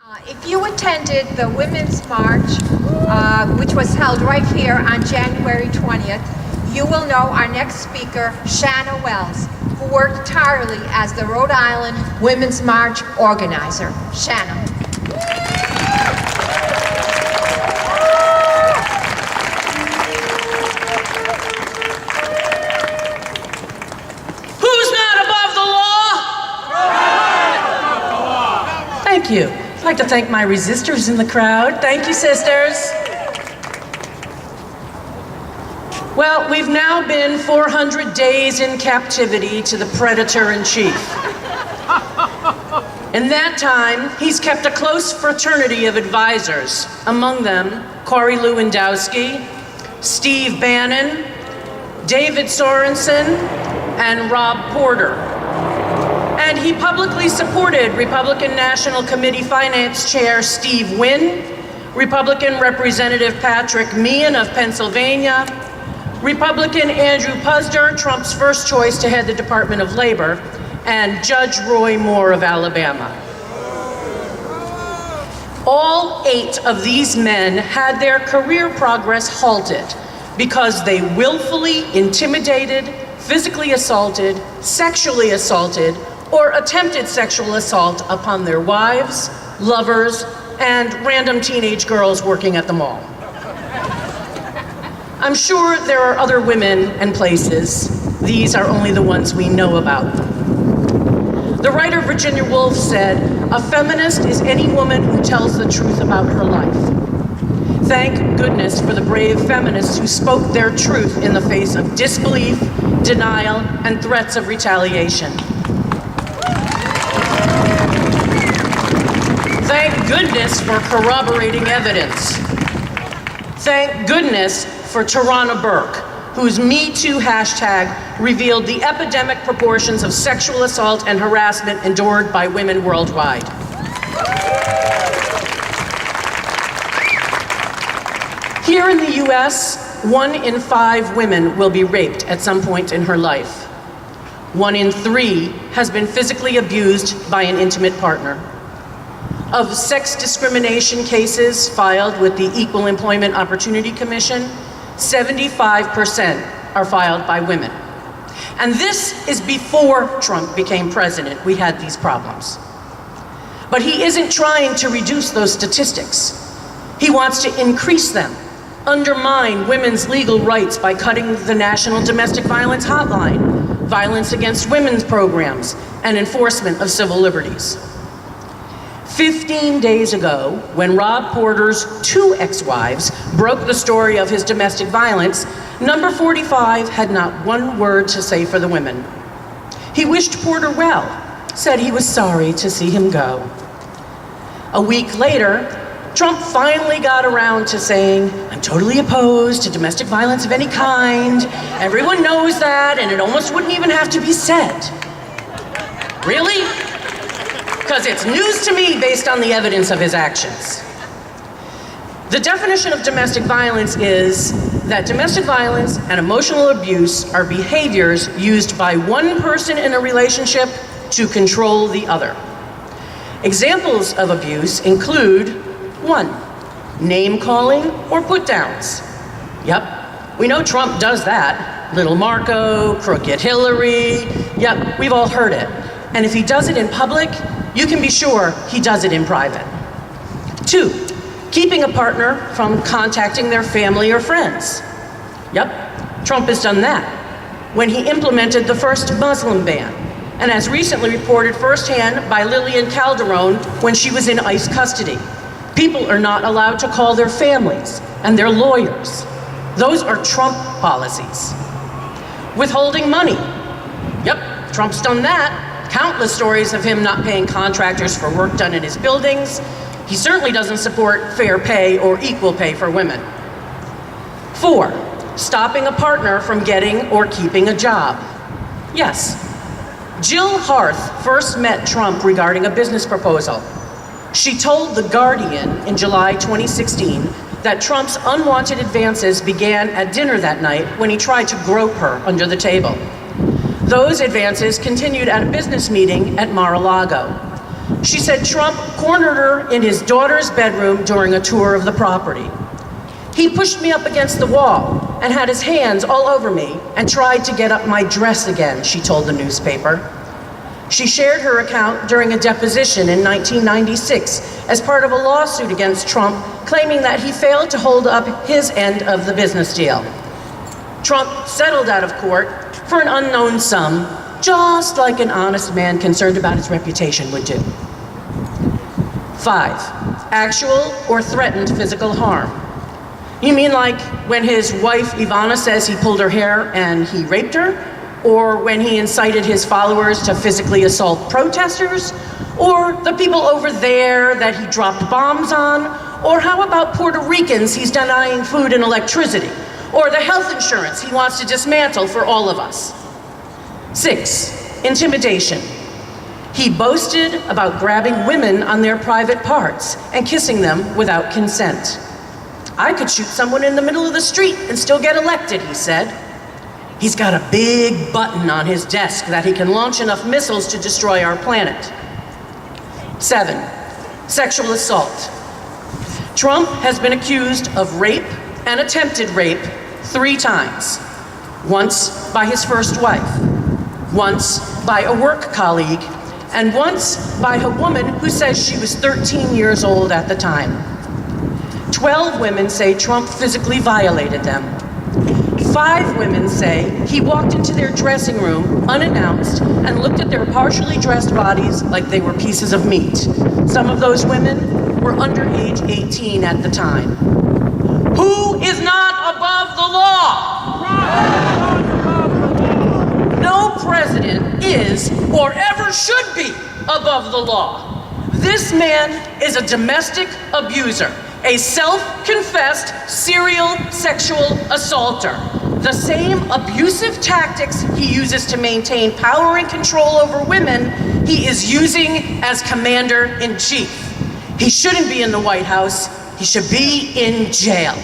If you attended the Women's March, which was held right here on January 20th, you will know our next speaker, Shannon Wells, who worked tirelessly as the Rhode Island Women's March organizer. Shannon. Who's not above the law? Thank you. I'd like to thank my resistors in the crowd. Thank you, sisters. Well, we've now been 400 days in captivity to the predator-in-chief. In that time, he's kept a close fraternity of advisors, among them Corey Lewandowski, Steve Bannon, David Sorenson, and Rob Porter. And he publicly supported Republican National Committee Finance Chair Steve Wynn, Republican Representative Patrick Meehan of Pennsylvania, Republican Andrew Puzder, Trump's first choice to head the Department of Labor, and Judge Roy Moore of Alabama. All 8 of these men had their career progress halted because they willfully intimidated, physically assaulted, sexually assaulted, or attempted sexual assault upon their wives, lovers, and random teenage girls working at the mall. I'm sure there are other women and places. These are only the ones we know about. The writer Virginia Woolf said, "A feminist is any woman who tells the truth about her life." Thank goodness for the brave feminists who spoke their truth in the face of disbelief, denial, and threats of retaliation. Thank goodness for corroborating evidence. Thank goodness for Tarana Burke, whose Me Too hashtag revealed the epidemic proportions of sexual assault and harassment endured by women worldwide. Here in the US, 1 in 5 women will be raped at some point in her life. 1 in 3 has been physically abused by an intimate partner. Of sex discrimination cases filed with the Equal Employment Opportunity Commission, 75% are filed by women. And this is before Trump became president. We had these problems. But he isn't trying to reduce those statistics. He wants to increase them, undermine women's legal rights by cutting the National Domestic Violence Hotline, violence against women's programs, and enforcement of civil liberties. 15 days ago, when Rob Porter's 2 ex-wives broke the story of his domestic violence, number 45 had not one word to say for the women. He wished Porter well, said he was sorry to see him go. A week later, Trump finally got around to saying, "I'm totally opposed to domestic violence of any kind. Everyone knows that, and it almost wouldn't even have to be said." Really? Because it's news to me based on the evidence of his actions. The definition of domestic violence is that domestic violence and emotional abuse are behaviors used by one person in a relationship to control the other. Examples of abuse include 1, name calling or put downs. Yep, we know Trump does that. Little Marco, crooked Hillary, yep, we've all heard it. And if he does it in public, you can be sure he does it in private. 2, keeping a partner from contacting their family or friends. Yep, Trump has done that when he implemented the first Muslim ban, and as recently reported firsthand by Lillian Calderon when she was in ICE custody. People are not allowed to call their families and their lawyers. Those are Trump policies. Withholding money. Yep, Trump's done that. Countless stories of him not paying contractors for work done in his buildings. He certainly doesn't support fair pay or equal pay for women. 4, stopping a partner from getting or keeping a job. Yes, Jill Harth first met Trump regarding a business proposal. She told The Guardian in July 2016 that Trump's unwanted advances began at dinner that night when he tried to grope her under the table. Those advances continued at a business meeting at Mar-a-Lago. She said Trump cornered her in his daughter's bedroom during a tour of the property. He pushed me up against the wall and had his hands all over me and tried to get up my dress again, she told the newspaper. She shared her account during a deposition in 1996 as part of a lawsuit against Trump, claiming that he failed to hold up his end of the business deal. Trump settled out of court for an unknown sum, just like an honest man concerned about his reputation would do. 5, actual or threatened physical harm. You mean like when his wife Ivana says he pulled her hair and he raped her? Or when he incited his followers to physically assault protesters? Or the people over there that he dropped bombs on? Or how about Puerto Ricans he's denying food and electricity? Or the health insurance he wants to dismantle for all of us? 6, intimidation. He boasted about grabbing women on their private parts and kissing them without consent. I could shoot someone in the middle of the street and still get elected, he said. He's got a big button on his desk that he can launch enough missiles to destroy our planet. 7, sexual assault. Trump has been accused of rape and attempted rape 3 times. Once by his first wife, once by a work colleague, and once by a woman who says she was 13 years old at the time. 12 women say Trump physically violated them. 5 women say he walked into their dressing room unannounced and looked at their partially dressed bodies like they were pieces of meat. Some of those women were under age 18 at the time. Who is not above the law? No president is or ever should be above the law. This man is a domestic abuser, a self-confessed serial sexual assaulter. The same abusive tactics he uses to maintain power and control over women, he is using as commander-in-chief. He shouldn't be in the White House. He should be in jail.